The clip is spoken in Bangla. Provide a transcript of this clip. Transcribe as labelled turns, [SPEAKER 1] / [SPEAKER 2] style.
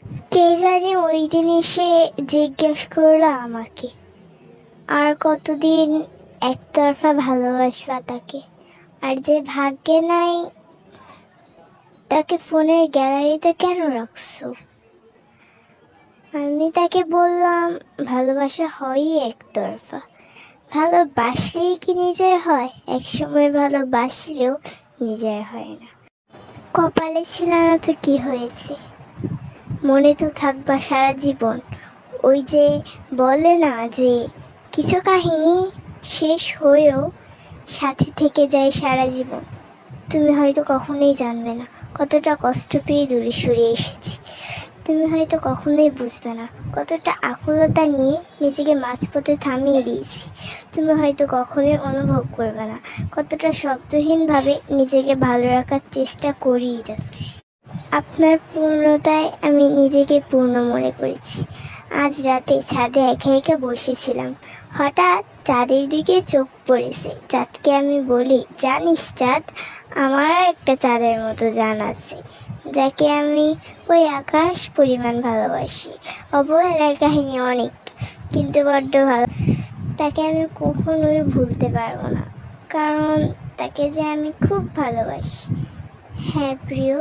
[SPEAKER 1] কে জানি ওই দিনই সে জিজ্ঞেস করলো আমাকে, আর কতদিন একতরফা ভালোবাসবা তাকে, আর যে ভাগ্যে নাই তাকে ফোনের গ্যালারিতে কেন রাখছো? আমি তাকে বললাম, ভালোবাসা হয়ই একতরফা, ভালোবাসলেই কি নিজের হয়? একসময় ভালোবাসলেও নিজের হয় না। কপালে ছিল না তো কি হয়েছে, মনে তো থাকবা সারা জীবন। ওই যে বলে না যে কিছু কাহিনী শেষ হয়েও সাথে থেকে যায় সারা জীবন। তুমি হয়তো কখনোই জানবে না কতটা কষ্ট পেয়ে দূরে সরে এসেছি। তুমি হয়তো কখনোই বুঝবে না কতটা আকুলতা নিয়ে নিজেকে মাঝপথে থামিয়ে দিয়েছি। তুমি হয়তো কখনোই অনুভব করবে না কতটা শব্দহীনভাবে নিজেকে ভালো রাখার চেষ্টা করেই যাচ্ছি। আপনার পূর্ণতায় আমি নিজেকে পূর্ণ মনে করেছি। আজ রাতে ছাদে একা একা বসেছিলাম, হঠাৎ চাঁদের দিকে চোখ পড়েছে। চাঁদকে আমি বলি, জানিস চাঁদ, আমারও একটা চাঁদের মতো জান আছে, যাকে আমি ওই আকাশ পরিমাণ ভালোবাসি। অবহেলার কাহিনী অনেক, কিন্তু বড্ড ভালো। তাকে আমি কখনোই ভুলতে পারবো না, কারণ তাকে যে আমি খুব ভালোবাসি। হ্যাঁ প্রিয়।